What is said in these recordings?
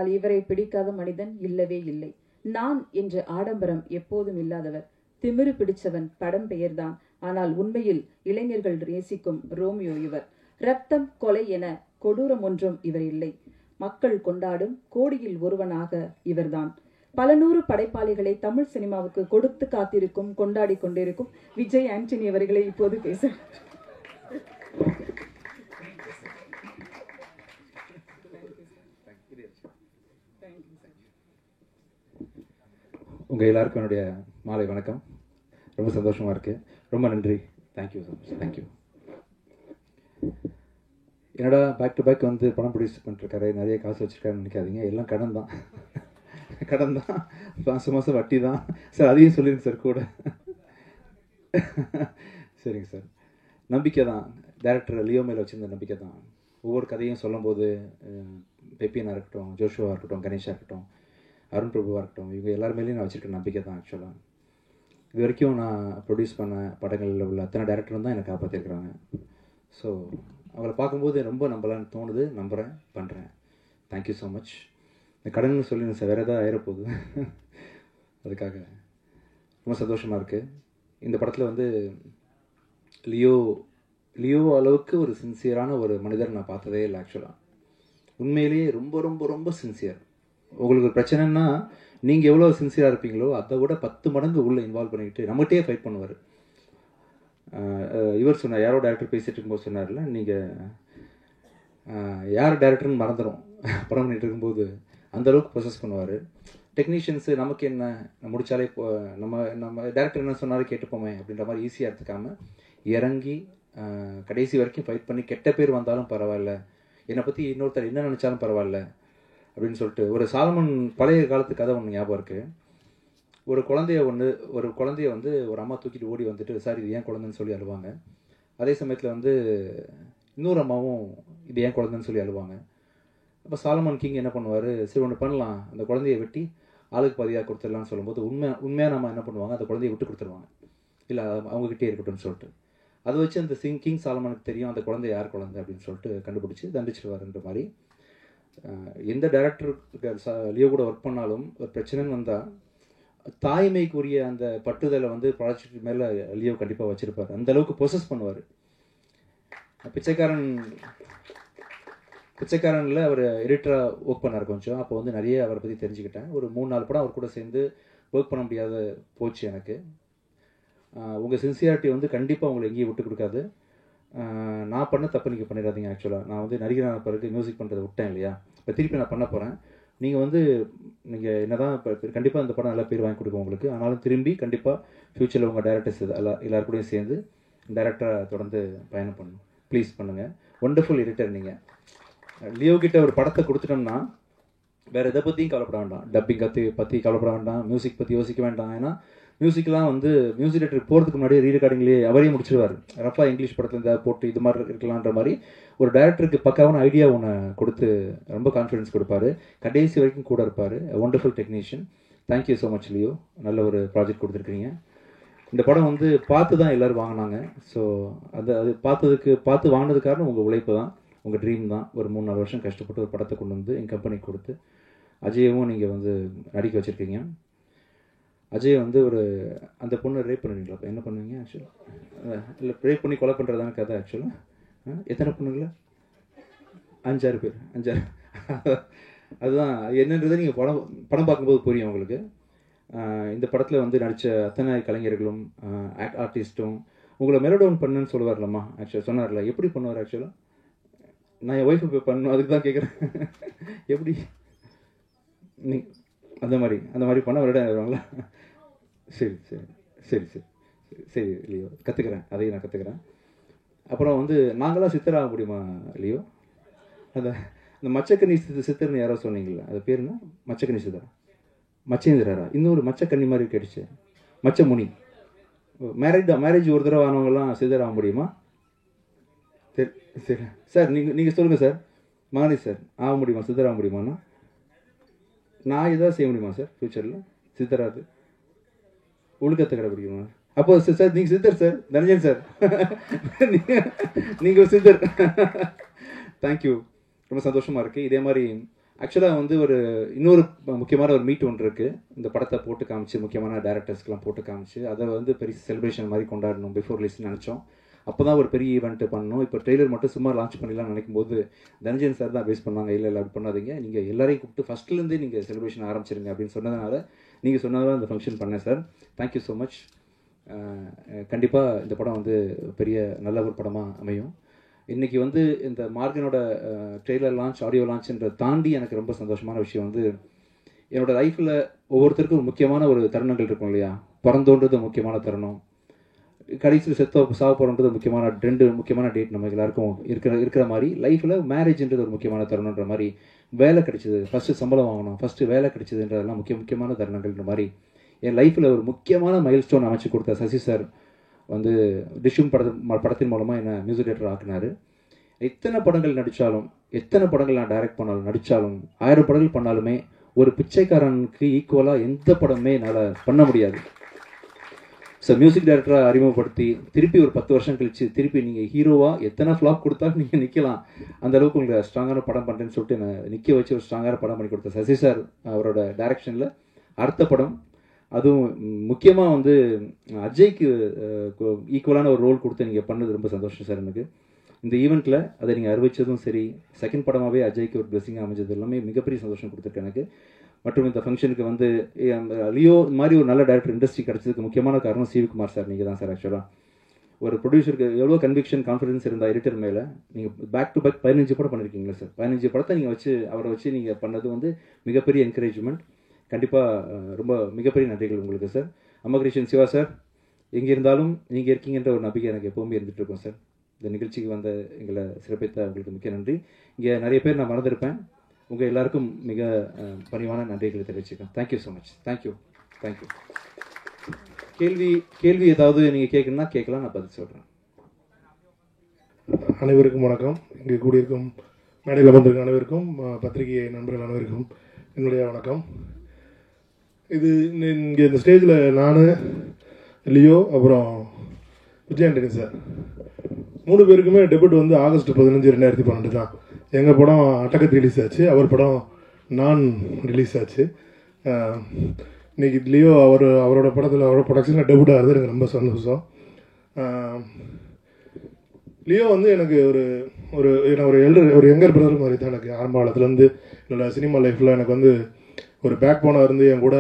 இவரை பிடிக்காத மனிதன் இல்லவே இல்லை. நான் என்ற ஆடம்பரம் எப்போதும் இல்லாதவர். திமிரு பிடிச்சவன் படம் பெயர்தான். ஆனால் உண்மையில் இளைஞர்கள் நேசிக்கும் ரோமியோ இவர். ரத்தம், கொலை என கொடூரம் ஒன்றும் இவர் இல்லை. மக்கள் கொண்டாடும் கோடியில் ஒருவனாக இவர்தான். பல நூறு படைப்பாளிகளை தமிழ் சினிமாவுக்கு கொடுத்து காத்திருக்கும், கொண்டாடி கொண்டிருக்கும் விஜய் ஆண்டனி அவர்களை இப்போது பேச. உங்கள் எல்லாருக்கும் என்னுடைய மாலை வணக்கம். ரொம்ப சந்தோஷமாக இருக்குது. ரொம்ப நன்றி. Thank you so much. தேங்க்யூ. என்னடா பேக் டு பேக் வந்து படம் ப்ரொடியூஸ் பண்ணிருக்காரு, நிறைய காசு வச்சுருக்காருன்னு நினைக்காதீங்க. எல்லாம் கடன் தான். கடன் தான், மாதம் மாதம் வட்டி தான் சார். அதையும் சொல்லிடுங்க சார் கூட. சரிங்க சார். நம்பிக்கை தான். டேரக்டர் லியோ மேலே வச்சுருந்த நம்பிக்கை தான். ஒவ்வொரு கதையும் சொல்லும்போது பெப்பியனாக இருக்கட்டும், ஜோஷுவாக இருக்கட்டும், கணேஷாக இருக்கட்டும், அருண் பிரபுவாக இருக்கட்டும், இவங்க எல்லாருமேலேயும் நான் வச்சுருக்க நம்பிக்கை தான். ஆக்சுவலாக இது வரைக்கும் நான் ப்ரொடியூஸ் பண்ண படங்களில் உள்ள அத்தனை டேரக்டரும் தான் என்னை காப்பாற்றிருக்கிறாங்க. ஸோ அவளை பார்க்கும்போது ரொம்ப நம்பலான்னு தோணுது. நம்புகிறேன், பண்ணுறேன். Thank you so much. இந்த கடன் சொல்லி சார் வேறு ஏதாவது ஆயிரப்போகுது. அதுக்காக ரொம்ப சந்தோஷமாக இருக்குது. இந்த படத்தில் வந்து லியோ அளவுக்கு ஒரு சின்சியரான ஒரு மனிதர் நான் பார்த்ததே இல்லை. ஆக்சுவலாக உண்மையிலேயே ரொம்ப ரொம்ப ரொம்ப சின்சியர். உங்களுக்கு ஒரு பிரச்சனைன்னா நீங்கள் எவ்வளோ சின்சியராக இருப்பீங்களோ அதை விட 10 மடங்கு உள்ளே இன்வால்வ் பண்ணிக்கிட்டு நம்மகிட்டே ஃபைட் பண்ணுவார். இவர் சொன்னார், யாரோ டேரக்டர் பேசிகிட்டு இருக்கும்போது சொன்னார்ல, நீங்கள் யார் டேரக்டர்னு மறந்துடும் படம் பண்ணிகிட்டு இருக்கும்போது. அந்தளவுக்கு ப்ரொசஸ் பண்ணுவார். டெக்னீஷியன்ஸு நமக்கு என்ன, முடித்தாலே நம்ம டேரக்டர் என்ன சொன்னாலும் கேட்டுப்போமே அப்படின்ற மாதிரி ஈஸியாக எடுத்துக்காமல் இறங்கி கடைசி வரைக்கும் ஃபைட் பண்ணி, கெட்ட பேர் வந்தாலும் பரவாயில்ல, என்னை பற்றி இன்னொருத்தர் என்ன நினச்சாலும் பரவாயில்ல அப்படின்னு சொல்லிட்டு. ஒரு சாலமன் பழைய காலத்து கதை ஒன்று ஞாபகம் இருக்குது. ஒரு குழந்தைய வந்து ஒரு அம்மா தூக்கிட்டு ஓடி வந்துட்டு, சார் இது ஏன் குழந்தைன்னு சொல்லி அழுவாங்க. அதே சமயத்தில் வந்து இன்னொரு அம்மாவும் இது ஏன் குழந்தைன்னு சொல்லி அழுவாங்க. அப்போ சாலமன் கிங் என்ன பண்ணுவார், சரி ஒன்று பண்ணலாம், அந்த குழந்தைய வெட்டி ஆளுக்கு பாதியாக கொடுத்துடலான்னு சொல்லும்போது உண்மையாக நம்ம என்ன பண்ணுவாங்க, அந்த குழந்தைய விட்டு கொடுத்துருவாங்க. இல்லை அவங்ககிட்டே இருக்கட்டும்னு சொல்லிட்டு. அதை வச்சு அந்த கிங் சாலமனுக்கு தெரியும் அந்த குழந்தை யார் குழந்தை அப்படின்னு சொல்லிட்டு கண்டுபிடிச்சி தண்டிச்சிடுவாருன்ற மாதிரி. எந்த டேரக்டருக்கு லியோ கூட ஒர்க் பண்ணாலும் ஒரு பிரச்சனைன்னு வந்தால் தாய்மைக்குரிய அந்த பட்டுதலை வந்து ப்ராஜெக்ட் மேலே லியோ கண்டிப்பாக வச்சுருப்பார். அந்தளவுக்கு ப்ரொசஸ் பண்ணுவார். பிச்சைக்காரனில் அவர் எடிட்டராக ஒர்க் பண்ணார் கொஞ்சம். அப்போ வந்து நிறைய அவரை பற்றி தெரிஞ்சுக்கிட்டேன். ஒரு 3-4 படம் அவர் கூட சேர்ந்து ஒர்க் பண்ண முடியாத போச்சு எனக்கு. உங்கள் சின்சியாரிட்டி வந்து கண்டிப்பாக உங்களை எங்கேயும் விட்டு கொடுக்காது. நான் பண்ண தப்பு நீங்கள் பண்ணிடாதீங்க. ஆக்சுவலாக நான் வந்து நடிகரான பிறகு மியூசிக் பண்ணுறதை விட்டேன் இல்லையா, இப்போ திருப்பி நான் பண்ண போகிறேன். நீங்கள் என்ன தான் இப்போ கண்டிப்பாக இந்த படம் நல்லா பேர் வாங்கி கொடுக்கும் உங்களுக்கு. ஆனாலும் திரும்பி கண்டிப்பாக ஃப்யூச்சரில் உங்கள் டேரக்டர்ஸ் எல்லாருக்கூடையும் சேர்ந்து டேரக்டராக தொடர்ந்து பயணம் பண்ணணும். ப்ளீஸ் பண்ணுங்கள். ஒண்டர்ஃபுல் எடிட்டர் நீங்கள். லியோ கிட்ட ஒரு படத்தை கொடுத்துட்டோம்னா வேறு எதை பற்றியும் கவலைப்பட வேண்டாம். டப்பிங் பற்றி கவலைப்பட வேண்டாம். மியூசிக் பற்றி யோசிக்க வேண்டாம். ஏன்னா மியூசிக்லாம் வந்து மியூசிக் டேரக்டர் போகிறதுக்கு முன்னாடியே ரீரெக்கார்டிங்லேயே அவரே முடிச்சிடுவார். ரஃபாக இங்கிலீஷ் படத்தில் இந்த போட்டு இது மாதிரி இருக்கலான்ற மாதிரி ஒரு டேரக்டருக்கு பக்காவான ஐடியா ஒன்று கொடுத்து ரொம்ப கான்ஃபிடன்ஸ் கொடுப்பாரு. கடைசி வரைக்கும் கூட இருப்பார். Wonderful technician. Thank you so much Leo. நல்ல ஒரு ப்ராஜெக்ட் கொடுத்துருக்கீங்க. இந்த படம் வந்து பார்த்து தான் எல்லோரும் வாங்கினாங்க. ஸோ அது பார்த்து வாங்கினது காரணம் உங்கள் உழைப்பு தான், உங்கள் ட்ரீம் தான். ஒரு 3-4 வருஷம் கஷ்டப்பட்டு ஒரு படத்தை கொண்டு வந்து எங்கள் கம்பெனிக்கு கொடுத்து அஜயவும் நீங்கள் வந்து நடிக்க வச்சுருக்கீங்க. அஜய் வந்து அந்த பொண்ணை ரேப் பண்ணுவீங்களா? இப்போ என்ன பண்ணுவீங்க ஆக்சுவலாக? இல்லை ரேப் பண்ணி கொலை பண்ணுறதான கதை ஆக்சுவலாக. எத்தனை பொண்ணுங்கள? 5-6 பேர். 5-6. அதுதான் என்னன்றதை நீங்கள் படம் பார்க்கும்போது புரியும் உங்களுக்கு. இந்த படத்தில் வந்து நடித்த அத்தனை கலைஞர்களும் ஆர்டிஸ்ட்டும் உங்களை மெலோடவுன் பண்ணுன்னு சொல்லுவார்லம்மா. ஆக்சுவலாக சொன்னார்ல, எப்படி பண்ணுவார் ஆக்சுவலாக? நான் என் ஒய்ஃபை பண்ணணும், அதுக்கு தான் கேட்குறேன். எப்படி நீ அந்த மாதிரி பண்ண வருவாங்களா? சரி சரி சரி சரி சரி லியோ, கற்றுக்கிறேன். அதையும் நான் கற்றுக்கிறேன். அப்புறம் வந்து நாங்களாம் சித்தராக முடியுமா லியோ? அந்த மச்சக்கன்னி சித்தர்னு யாரோ சொன்னீங்களா, அது பேர் என்ன? மச்சக்கன்னி சித்தரா? மச்சேந்திரரா? இன்னொரு மச்சக்கன்னி மாதிரி கேட்டுச்சு, மச்சமுனி. மேரேஜ் ஒரு தடவை ஆனவங்கலாம் சித்தராக முடியுமா? சரி சரி சார், நீங்கள் சொல்லுங்கள் சார். மகனி சார், ஆக முடியுமா? சித்தராக முடியுமாண்ணா? நான் இதாக செய்ய முடியுமா சார் ஃப்யூச்சரில்? சித்தராது ஒழுக்கத்தை கடைபிடிக்குமா? அப்போ சார் நீங்கள் சித்தர் சார், தனஞ்சன் சார். நீங்கள் சித்தர். தேங்க்யூ. ரொம்ப சந்தோஷமாக இருக்குது. இதே மாதிரி ஆக்சுவலாக வந்து இன்னொரு முக்கியமான ஒரு மீட் ஒன்று இருக்குது. இந்த படத்தை போட்டு காமிச்சு முக்கியமான டேரக்டர்ஸ்க்கெலாம் போட்டு காமிச்சு அதை வந்து பெரிய செலிப்ரேஷன் மாதிரி கொண்டாடணும் பிஃபோர் ரிலீஸ்னு நினச்சோம். அப்போ தான் ஒரு பெரிய ஈவெண்ட்டு பண்ணணும். இப்போ ட்ரெய்லர் மட்டும் சும்மா லான்ச் பண்ணிடலாம்னு நினைக்கும் போது தனஞ்சயன் சார் தான் பேஸ் பண்ணாங்க. இல்லை அப்படி பண்ணாதீங்க, நீங்கள் எல்லாரையும் கூப்பிட்டு ஃபஸ்ட்லேருந்தே நீங்கள் செலிப்ரேஷன் ஆரம்பிச்சிருங்க அப்படின்னு சொன்னதுனால நீங்கள் சொன்னதால் இந்த ஃபங்க்ஷன் பண்ணேன் சார். Thank you so much. கண்டிப்பாக இந்த படம் வந்து பெரிய நல்ல ஒரு படமாக அமையும். இன்றைக்கி வந்து இந்த மார்கனோட ட்ரெய்லர் லான்ச், ஆடியோ லான்ச்ன்ற தாண்டி எனக்கு ரொம்ப சந்தோஷமான விஷயம் வந்து என்னோடய லைஃப்பில் ஒவ்வொருத்தருக்கும் முக்கியமான ஒரு தருணங்கள் இருக்கும் இல்லையா. பிறந்தோன்றது முக்கியமான தருணம், கடைசியில் சாவ போகிறோன்றது முக்கியமான 2 முக்கியமான டேட் நம்ம எல்லாருக்கும் இருக்கிற மாதிரி லைஃப்பில் மேரேஜ்ன்றது ஒரு முக்கியமான தருணன்ற மாதிரி, வேலை கிடைச்சிது, ஃபஸ்ட்டு சம்பளம் வாங்கணும், ஃபஸ்ட்டு வேலை கிடைச்சதுன்றதெல்லாம் முக்கியமான தருணங்கள்ன்ற மாதிரி என் லைஃப்பில் ஒரு முக்கியமான மைல் ஸ்டோன் அமைச்சு கொடுத்த சசி சார் வந்து டிஷ்யூம் படத்தின் மூலமாக என்னை மியூசிக் டைரக்டர் ஆக்குனார். எத்தனை படங்கள் நடித்தாலும், எத்தனை படங்கள் நான் டைரக்ட் பண்ணாலும் நடித்தாலும், 1000 படங்கள் பண்ணாலுமே ஒரு பிச்சைக்காரனுக்கு ஈக்குவலாக எந்த படமே என்னால் பண்ண முடியாது. ஸோ மியூசிக் டைரக்டராக அறிமுகப்படுத்தி திருப்பி ஒரு 10 வருஷம் கழிச்சு திருப்பி நீங்கள் ஹீரோவாக எத்தனை ஃப்ளாப் கொடுத்தாலும் நீங்கள் நிற்கலாம், அந்தளவுக்கு உங்களுக்கு ஸ்ட்ராங்கான படம் பண்ணுறேன்னு சொல்லிட்டு என்னை நிற்க வச்சு ஒரு ஸ்ட்ராங்கான படம் பண்ணி கொடுத்த சசி சார் அவரோட டைரக்ஷனில் அடுத்த படம், அதுவும் முக்கியமாக வந்து அஜய்க்கு ஈக்குவலான ஒரு ரோல் கொடுத்து நீங்கள் பண்ணது ரொம்ப சந்தோஷம் சார் எனக்கு. இந்த ஈவெண்ட்டில் அதை நீங்கள் அறிவிச்சதும் சரி, செகண்ட் படமாகவே அஜய்க்கு ஒரு பிளெஸிங்காக அமைஞ்சது எல்லாமே மிகப்பெரிய சந்தோஷம் கொடுத்துருக்கு எனக்கு. மற்றும் இந்த ஃபங்க்ஷனுக்கு வந்து லியோ மாதிரி ஒரு நல்ல டைரக்டர் இண்டஸ்ட்ரி கிடச்சதுக்கு முக்கியமான காரணம் சிவி குமார் சார் நீங்கள் தான் சார். ஆக்சுவலாக ஒரு ப்ரொடியூசருக்கு எவ்வளோ கன்விக்ஷன் கான்ஃபிடன்ஸ் இருந்தால் எடிட்டர் மேலே, நீங்கள் பேக் டு பேக் 15 படம் பண்ணியிருக்கீங்களா சார். 15 படத்தை நீங்கள் அவரை வச்சு நீங்கள் பண்ணது வந்து மிகப்பெரிய என்கரேஜ்மெண்ட். கண்டிப்பாக ரொம்ப மிகப்பெரிய நன்றிகள் உங்களுக்கு சார். அம்மகிருஷ்ணன் சிவா சார், எங்கே இருந்தாலும் நீங்கள் இருக்கீங்கன்ற ஒரு நம்பிக்கை எனக்கு எப்போவுமே இருந்துகிட்டு இருக்கோம் சார். இந்த நிகழ்ச்சிக்கு வந்த எங்களை சிறப்பித்த உங்களுக்கு மிக்க நன்றி. இங்கே நிறைய பேர் நான் மறந்துருப்பேன், உங்கள் எல்லாருக்கும் மிக பணிவான நன்றிகளை தெரிவிச்சுக்கேன். Thank you so much. தேங்க்யூ. கேள்வி ஏதாவது நீங்கள் கேட்கணும்னா கேட்கலாம், நான் பதில் சொல்கிறேன். அனைவருக்கும் வணக்கம். இங்கே கூடியிருக்கும் மேடையில் வந்திருக்கும் அனைவருக்கும், பத்திரிகை நண்பர்கள் அனைவருக்கும் என்னுடைய வணக்கம். இது இங்கே இந்த ஸ்டேஜில் நான், லியோ, அப்புறம் விஜய் ஆண்டனி சார் 3 பேருக்குமே டெபியூட் வந்து ஆகஸ்ட் 15, 2012 தான். எங்கள் படம் அட்டகத்து ரிலீஸ் ஆச்சு, அவர் படம் நான் ரிலீஸ் ஆச்சு. இன்னைக்கு லியோ அவரோட படத்தில் அவரோட ப்ரொடக்ஷனில் டெபியூட் ஆகிறது எனக்கு ரொம்ப சந்தோஷம். லியோ வந்து எனக்கு ஒரு யங்கர் பிரதர் மாதிரி தான். எனக்கு ஆரம்ப காலத்துலேருந்து என்னோடய சினிமா லைஃப்பில் எனக்கு வந்து ஒரு பேக் போனாக இருந்து என் கூட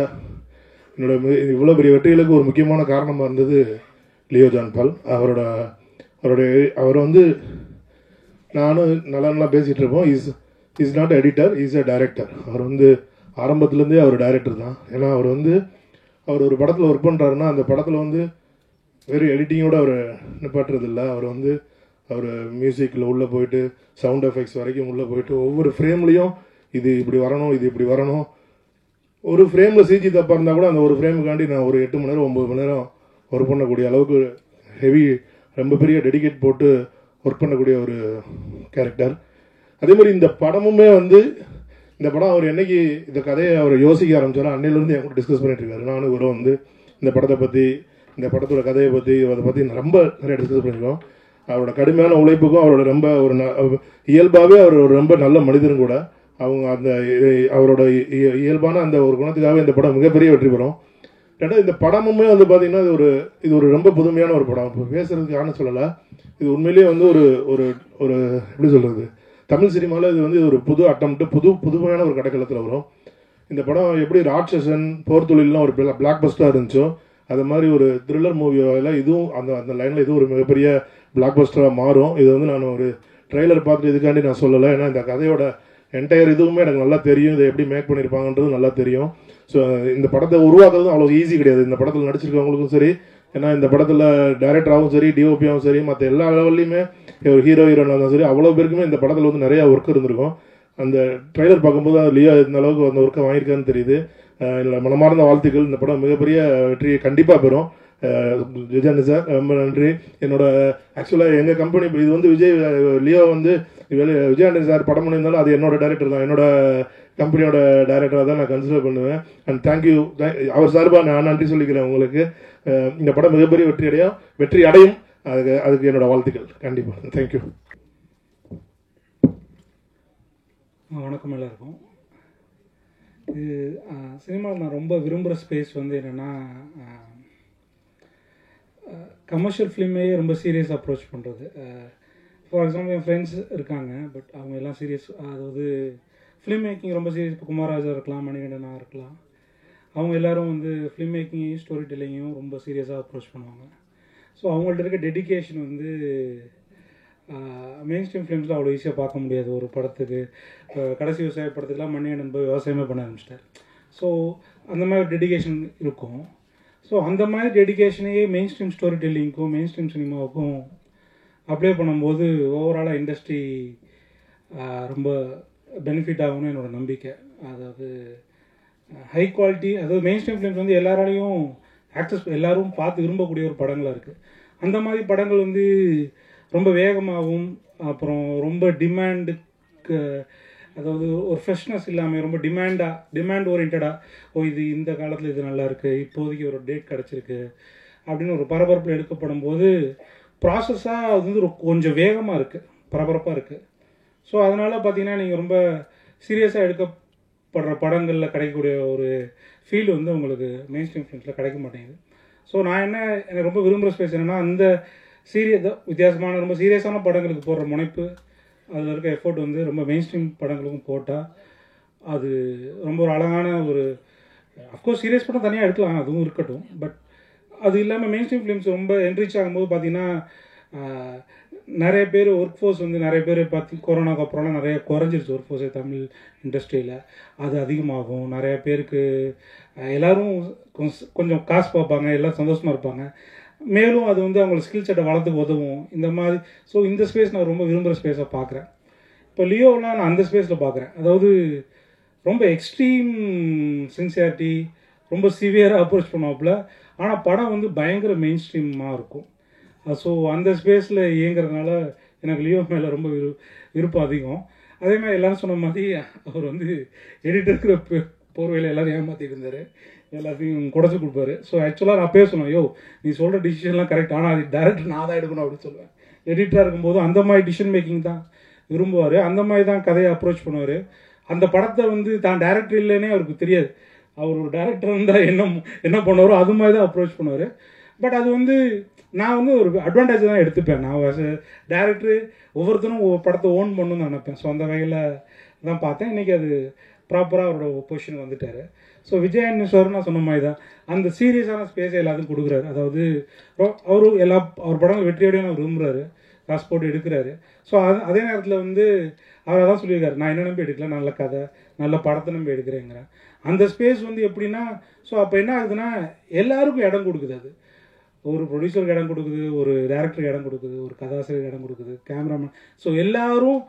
இவ்வளோ பெரிய வெற்றிகளுக்கு ஒரு முக்கியமான காரணமாக இருந்தது லியோ ஜான் பால். அவர் வந்து நானும் நல்லா பேசிகிட்டு இருப்போம். Is not editor, is a director. அவர் வந்து ஆரம்பத்துலேருந்தே அவர் டைரக்டர் தான். ஏன்னா அவர் ஒரு படத்தில் ஒர்க் பண்ணுறாருன்னா அந்த படத்தில் வந்து வெறும் எடிட்டிங்கோடு அவர் நிப்பாட்டுறதில்லை. அவர் மியூசிக்கில் உள்ளே போயிட்டு சவுண்ட் எஃபெக்ட்ஸ் வரைக்கும் உள்ளே போயிட்டு ஒவ்வொரு ஃப்ரேம்லேயும் இது இப்படி வரணும். ஒரு ஃப்ரேமில் சிஜி தப்பாக இருந்தால் கூட அந்த ஒரு ஃப்ரேமுக்காண்டி நான் ஒரு 8 மணி நேரம் 9 மணி நேரம் ஒர்க் பண்ணக்கூடிய அளவுக்கு ஹெவி, ரொம்ப பெரிய டெடிகேட் போட்டு ஒர்க் பண்ணக்கூடிய ஒரு கேரக்டர். அதே மாதிரி இந்த படமுமே வந்து இந்த படம் அவர் என்னைக்கு இந்த கதையை அவர் யோசிக்க ஆரம்பிச்சாலும் அன்னையிலேருந்து என் கூட டிஸ்கஸ் பண்ணிட்டு இருக்காரு. நானும் இவரும் வந்து இந்த படத்தை பற்றி, இந்த படத்தோட கதையை பற்றி, அதை பற்றி ரொம்ப நிறைய டிஸ்கஸ் பண்ணியிருக்கோம். அவரோட கடுமையான உழைப்புக்கும் அவரோட ரொம்ப ஒரு இயல்பாகவே அவர் ஒரு ரொம்ப நல்ல மனிதரும் கூட. அவரோட இயல்பான அந்த ஒரு குணத்துக்காகவே இந்த படம் மிகப்பெரிய வெற்றி பெறும். ரெண்டாவது இந்த படமுமே வந்து பார்த்தீங்கன்னா இது ஒரு ரொம்ப புதுமையான ஒரு படம். இப்போ பேசுறதுக்கு யாரும் சொல்லலை, இது உண்மையிலேயே வந்து ஒரு எப்படி சொல்கிறது, தமிழ் சினிமாவில் இது வந்து ஒரு புது புதுமையான ஒரு கடைக்களத்தில் வரும். இந்த படம் எப்படி ராட்சசன், போர் தொழிலாம் ஒரு பிளாக் பஸ்டராக இருந்துச்சோ அது மாதிரி ஒரு த்ரில்லர் மூவியில் இதுவும் அந்த லைனில் இதுவும் ஒரு மிகப்பெரிய பிளாக் பஸ்டராக மாறும். இது வந்து நான் ஒரு ட்ரெய்லர் பார்த்துட்டு இதுக்காண்டி நான் சொல்லலை. ஏன்னா இந்த கதையோட என்டையர் இதுவுமே எனக்கு நல்லா தெரியும், இதை எப்படி மேக் பண்ணியிருப்பாங்கன்றது நல்லா தெரியும். ஸோ இந்த படத்தை உருவாக்குறதும் அவ்வளோ ஈஸி கிடையாது. இந்த படத்தில் நடிச்சிருக்கவங்களுக்கும் சரி, ஏன்னா இந்த படத்தில் டைரக்டராகவும் சரி, டிஓபியாகவும் சரி, மற்ற எல்லா லெவல்லையுமே ஒரு ஹீரோயினாக இருந்தாலும் சரி, அவ்வளோ பேருக்குமே இந்த படத்தில் வந்து நிறையா ஒர்க் இருந்திருக்கும். அந்த ட்ரெய்லர் பார்க்கும்போது லியோ இந்த அளவுக்கு அந்த ஒர்க்கை வாங்கியிருக்கான்னு தெரியுது. என்னோட மனமார்ந்த வாழ்த்துக்கள். இந்த படம் மிகப்பெரிய வெற்றியை கண்டிப்பாக பெறும். விஜய் சார் ரொம்ப நன்றி. ஆக்சுவலாக எங்கள் கம்பெனி இது வந்து லியோ வந்து விஜய் ஆண்டனி சார் படம் பண்ணியிருந்தாலும் அது என்னோட டைரக்டர் தான், என்னோட கம்பெனியோட டைரக்டராக தான் நான் கன்சிடர் பண்ணுவேன். அண்ட் தேங்க்யூ, அவர் சார்பாக நான் நன்றி சொல்லிக்கிறேன் உங்களுக்கு. இந்த படம் மிகப்பெரிய வெற்றி அடையும். அதுக்கு என்னோட வாழ்த்துக்கள் கண்டிப்பாக. தேங்க்யூ. வணக்கம் எல்லாருக்கும். இது சினிமாவில் நான் ரொம்ப விரும்புகிற ஸ்பேஸ் வந்து என்னென்னா கமர்ஷியல் ஃபிலிமே ரொம்ப சீரியஸ் அப்ரோச் பண்ணுறது. ஃபார் எக்ஸாம்பிள் என் ஃப்ரெண்ட்ஸ் இருக்காங்க, பட் அவங்க எல்லாம் சீரியஸ், அதாவது ஃபிலிம் மேக்கிங் ரொம்ப சீரியஸ். இப்போ குமாராஜா இருக்கலாம், மணிகண்டனா இருக்கலாம், அவங்க எல்லோரும் வந்து ஃபிலிம் மேக்கிங்கையும் ஸ்டோரி டெல்லிங்கையும் ரொம்ப சீரியஸாக அப்ரோச் பண்ணுவாங்க. ஸோ அவங்கள்ட்ட இருக்க டெடிக்கேஷன் வந்து மெயின் ஸ்ட்ரீம் ஃபிலிம்ஸில் அவ்வளோ ஈஸியாக பார்க்க முடியாது. ஒரு படத்துக்கு கடைசி விவசாய படத்துக்குலாம் மணிகண்டன் போய் விவசாயமே பண்ண ஆரம்பிச்சிட்டார். ஸோ அந்த மாதிரி ஒரு டெடிக்கேஷன் இருக்கும். ஸோ அந்த மாதிரி டெடிக்கேஷனையே மெயின் ஸ்ட்ரீம் ஸ்டோரி டெல்லிங்க்கும் மெயின் ஸ்ட்ரீம் சினிமாவுக்கும் அப்ளை பண்ணும்போது ஓவராலாக இண்டஸ்ட்ரி ரொம்ப பெனிஃபிட் ஆகும்னு என்னோடய நம்பிக்கை. அதாவது ஹை குவாலிட்டி, அதாவது மெயின் ஸ்ட்ரீம் ஃபிலிம்ஸ் வந்து எல்லாராலையும் ஆக்சஸ், எல்லோரும் பார்த்து விரும்பக்கூடிய ஒரு படங்களாக இருக்குது. அந்த மாதிரி படங்கள் வந்து ரொம்ப வேகமாகவும் அப்புறம் ரொம்ப டிமாண்டுக்கு, அதாவது ஒரு ஃப்ரெஷ்னஸ் இல்லாமல் ரொம்ப டிமாண்ட் ஓரியன்டாக, இது இந்த காலத்தில் இது நல்லா இருக்குது, இப்போதைக்கு ஒரு டேட் கிடச்சிருக்கு அப்படின்னு ஒரு பரபரப்பில் எடுக்கப்படும் போது ப்ராசஸாக அது வந்து கொஞ்சம் வேகமாக இருக்குது, பரபரப்பாக இருக்குது. ஸோ அதனால் பார்த்தீங்கன்னா நீங்கள் ரொம்ப சீரியஸாக எடுக்கப்படுற படங்களில் கிடைக்கக்கூடிய ஒரு ஃபீல் வந்து உங்களுக்கு மெயின் ஸ்ட்ரீம் ஃபிலிம்ஸில் கிடைக்க மாட்டேங்குது. ஸோ நான் எனக்கு ரொம்ப விரும்புகிற ஸ்பேஸ் என்னென்னா, அந்த வித்தியாசமான ரொம்ப சீரியஸான படங்களுக்கு போடுற முனைப்பு, அதில் இருக்க எஃபோர்ட் வந்து ரொம்ப மெயின் ஸ்ட்ரீம் படங்களுக்கும் போட்டால் அது ரொம்ப ஒரு அழகான ஒரு, அஃப்கோர்ஸ் சீரியஸ் படம் தனியாக எடுக்கலாம், அதுவும் இருக்கட்டும். பட் அது இல்லாமல் மெயின் ஸ்ட்ரீம் ஃபிலிம்ஸ் ரொம்ப என்ரிச் ஆகும்போது பார்த்தீங்கன்னா நிறைய பேர் ஒர்க் ஃபோர்ஸ் வந்து நிறைய பேர் கொரோனாக்கு அப்புறம்லாம் நிறைய குறைஞ்சிருச்சு ஒர்க் ஃபோர்ஸே தமிழ் இண்டஸ்ட்ரியில். அது அதிகமாகும். நிறைய பேருக்கு எல்லோரும் கொஞ்சம் காசு பார்ப்பாங்க, எல்லோரும் சந்தோஷமாக இருப்பாங்க. மேலும் அது வந்து அவங்களோட ஸ்கில் செட்டை வளர்த்துக்கு உதவும் இந்த மாதிரி. ஸோ இந்த ஸ்பேஸ் நான் ரொம்ப விரும்புகிற ஸ்பேஸாக பார்க்குறேன். இப்போ லியோவெலாம் நான் அந்த ஸ்பேஸில் பார்க்குறேன். அதாவது ரொம்ப எக்ஸ்ட்ரீம் சின்சியாரிட்டி, ரொம்ப சிவியராக அப்ரோச் பண்ணுவாப்புல, ஆனால் படம் வந்து பயங்கர மெயின் ஸ்ட்ரீமாக இருக்கும். ஸோ அந்த ஸ்பேஸில் இயங்குறதுனால எனக்கு லியோ மேலே ரொம்ப விருப்பம் அதிகம். அதே மாதிரி எல்லோரும் சொன்ன மாதிரி அவர் வந்து எடிட்டருக்கு போர்வையில் எல்லோரும் ஏமாற்றிட்டு இருந்தார், எல்லாத்தையும் குறைச்சி கொடுப்பாரு. ஸோ ஆக்சுவலாக நான் பேசணும், நீ சொல்கிற டிசிஷன்லாம் கரெக்ட், ஆனால் அது டேரக்டர் நான் தான் எடுக்கணும் அப்படின்னு சொல்லுவேன். எடிட்டராக இருக்கும்போது அந்த மாதிரி டிசிஷன் மேக்கிங் தான் விரும்புவார், அந்த மாதிரி தான் கதையை அப்ரோச் பண்ணுவார். அந்த படத்தை வந்து தான் டேரக்டர் இல்லைன்னே அவருக்கு தெரியாது. அவர் ஒரு டேரக்டர் இருந்தால் என்ன பண்ணுவாரோ அது மாதிரி தான் அப்ரோச் பண்ணுவார். பட் அது வந்து நான் வந்து ஒரு அட்வான்டேஜ் தான் எடுத்துப்பேன். நான் டேரக்டர் ஒவ்வொருத்தரும் ஒவ்வொரு படத்தை ஓன் பண்ணணும்னு நினைப்பேன். ஸோ அந்த வகையில் தான் பார்த்தேன். இன்றைக்கி அது ப்ராப்பராக அவரோட பொசிஷன் வந்துட்டார். ஸோ விஜயன் சார் நான் சொன்ன மாதிரி தான் அந்த சீரியஸான ஸ்பேஸை எல்லாத்துக்கும் கொடுக்குறாரு. அதாவது அவர் படங்கள் வெற்றியோடையும் அவர் விரும்புகிறாரு, காசு போட்டு எடுக்கிறாரு. ஸோ அதே நேரத்தில் வந்து அவர் அதான் சொல்லியிருக்காரு, நான் என்ன நம்பி எடுக்கல, நல்ல கதை நல்ல படத்தை நம்பி எடுக்கிறேங்கிறேன். அந்த ஸ்பேஸ் வந்து எப்படின்னா, ஸோ அப்போ என்ன ஆகுதுன்னா எல்லாருக்கும் இடம் கொடுக்குது. அது ஒரு ப்ரொடியூசருக்கு இடம் கொடுக்குது, ஒரு டேரக்டருக்கு இடம் கொடுக்குது, ஒரு கதாசிரியருக்கு இடம் கொடுக்குது, கேமராமேன். ஸோ எல்லாரும்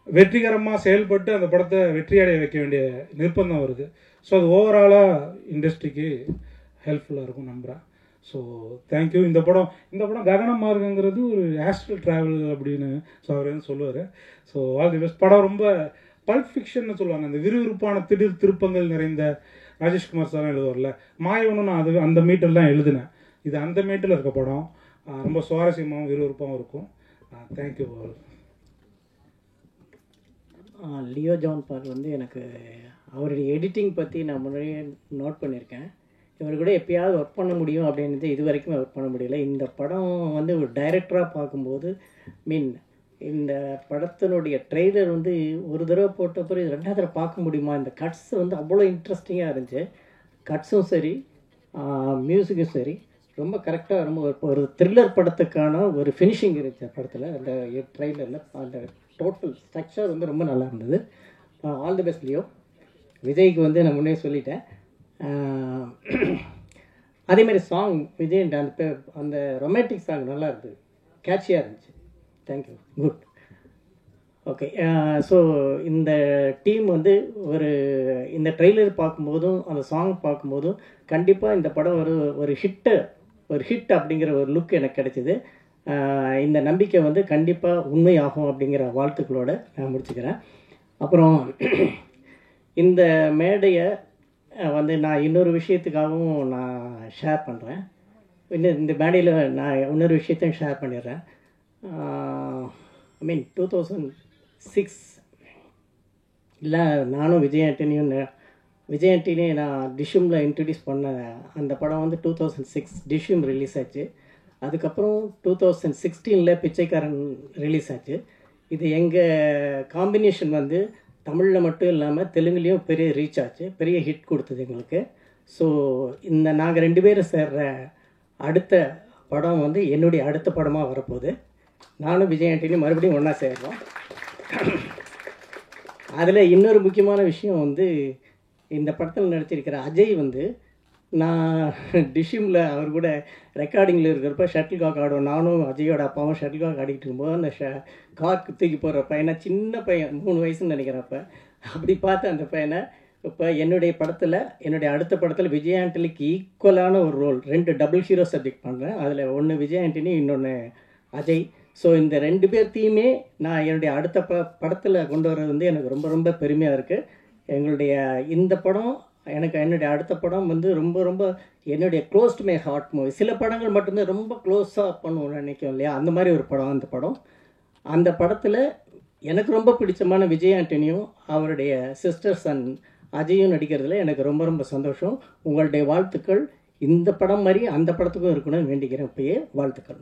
வெற்றிகரமாக செயல்பட்டு அந்த படத்தை வெற்றியடைய வைக்க வேண்டிய நிர்பந்தம் வருது. ஸோ அது ஓவராலாக இண்டஸ்ட்ரிக்கு ஹெல்ப்ஃபுல்லாக இருக்கும் நம்புகிறேன். So thank you. இந்த படம் ககன மார்க்கங்கிறது ஒரு ஆஸ்ட்ரல் ட்ராவல் அப்படின்னு அவர் வந்து சொல்லுவார். So all the best. படம் ரொம்ப பல்ப் ஃபிக்ஷன்னு சொல்லுவாங்க, அந்த விறுவிறுப்பான திடீர் திருப்பங்கள் நிறைந்த. ராஜேஷ்குமார் சார் எழுதுவார்ல, மாயவனும் நான் அது அந்த மீட்டர்லாம் எழுதினேன். இது அந்த மீட்டரில் இருக்க படம், ரொம்ப சுவாரஸ்யமாகவும் விறுவிறுப்பாகவும் இருக்கும். தேங்க்யூ. லியோ ஜான் பால் வந்து எனக்கு அவருடைய எடிட்டிங் பற்றி நான் முன்னாடியே நோட் பண்ணியிருக்கேன். இவர் கூட எப்பயாவது ஒர்க் பண்ண முடியும் அப்படின்றது இது வரைக்கும் ஒர்க் பண்ண முடியல. இந்த படம் வந்து ஒரு டைரக்டராக பார்க்கும்போது இந்த படத்தினுடைய ட்ரெய்லர் வந்து ஒரு தடவை போட்ட பிறகு இது ரெண்டாவது தடவை பார்க்க முடியுமா, இந்த கட்ஸ் வந்து அவ்வளோ இன்ட்ரெஸ்டிங்காக இருந்துச்சு. கட்ஸும் சரி மியூசிக்கும் சரி ரொம்ப கரெக்டாக, ரொம்ப ஒரு த்ரில்லர் படத்துக்கான ஒரு ஃபினிஷிங் இருந்துச்சு படத்தில். அந்த ட்ரெய்லரில் அந்த டோட்டல் ஸ்ட்ரக்சர் வந்து ரொம்ப நல்லா இருந்தது. All the best Leo. விஜய்க்கு வந்து நான் முன்னே சொல்லிட்டேன். அதேமாதிரி சாங் விஜய் அந்த ரொமான்டிக் சாங் நல்லா இருந்தது, கேட்சியாக இருந்துச்சு. Thank you, good. ஓகே. ஸோ இந்த டீம் வந்து இந்த ட்ரெய்லர் பார்க்கும்போதும் அந்த சாங் பார்க்கும்போதும் கண்டிப்பாக இந்த படம் ஒரு ஹிட் அப்படிங்கிற ஒரு லுக் எனக்கு கிடைச்சிது. இந்த நம்பிக்கை வந்து கண்டிப்பாக உண்மையாகும் அப்படிங்கிற வாழ்த்துக்களோடு நான் முடிச்சுக்கிறேன். அப்புறம் இந்த மேடையை வந்து நான் இன்னொரு விஷயத்துக்காகவும் நான் ஷேர் பண்ணுறேன். இந்த மேடையில் நான் இன்னொரு விஷயத்தையும் ஷேர் பண்ணிடுறேன். 2006 நானும் விஜய் ஆண்டனியும் விஜய் ஆண்டனி நான் டிஷ்யூமில் இன்ட்ரடியூஸ் பண்ண அந்த படம் வந்து 2006 டிஷ்யூம் ரிலீஸ் ஆச்சு. அதுக்கப்புறம் 2016 பிச்சைக்காரன் ரிலீஸ் ஆச்சு. இது எங்கள் காம்பினேஷன் வந்து தமிழில் மட்டும் இல்லாமல் தெலுங்குலேயும் பெரிய ரீச் ஆச்சு, பெரிய ஹிட் கொடுத்தது எங்களுக்கு. ஸோ இந்த நாங்கள் 2 பேரும் சேர்ற அடுத்த படம் வந்து என்னுடைய அடுத்த படமாக வரப்போகுது. நானும் விஜய் ஆண்டனி மறுபடியும் ஒன்றா சேர்றோம். அதில் இன்னொரு முக்கியமான விஷயம் வந்து இந்த படத்தில் நடிச்சிருக்கிற அஜய் வந்து நான் டிஷ்யூமில் அவர் கூட ரெக்கார்டிங்கில் இருக்கிறப்ப ஷட்டில் காக் ஆடுவோம். நானும் அஜயோட அப்பாவும் ஷட்டில் காக் ஆடிட்டு இருக்கும்போது அந்த காக்கு தூக்கி போடுற பையனை, சின்ன பையன் 3 வயசுன்னு நினைக்கிறப்ப, அப்படி பார்த்து அந்த பையனை இப்போ என்னுடைய படத்தில், என்னுடைய அடுத்த படத்தில் விஜய் ஆண்டனிக்கு ஈக்குவலான ஒரு ரோல் 2 டபுள் ஹீரோ சப்ஜெக்ட் பண்ணுறேன். அதில் ஒன்று விஜய் ஆண்டனி, இன்னொன்று அஜய். ஸோ இந்த 2 பேர்த்தையுமே நான் என்னுடைய அடுத்த படத்தில் கொண்டு வர்றது வந்து எனக்கு ரொம்ப ரொம்ப பெருமையாக இருக்குது. எங்களுடைய இந்த படம் என்னுடைய அடுத்த படம் வந்து ரொம்ப ரொம்ப என்னுடைய close to my heart movie. சில படங்கள் மட்டும்தான் ரொம்ப க்ளோஸாக பண்ணுவோம்னு நினைக்கும் இல்லையா, அந்த மாதிரி ஒரு படம் அந்த படம். அந்த படத்தில் எனக்கு ரொம்ப பிடிச்சமான விஜய் ஆண்டனியும் அவருடைய சிஸ்டர் சன் அஜயும் நடிக்கிறதுல எனக்கு ரொம்ப ரொம்ப சந்தோஷம். உங்களுடைய வாழ்த்துக்கள் இந்த படம் மாதிரி அந்த படத்துக்கும் இருக்கணும்னு வேண்டிக்கிறேன். இப்பயே வாழ்த்துக்கள்.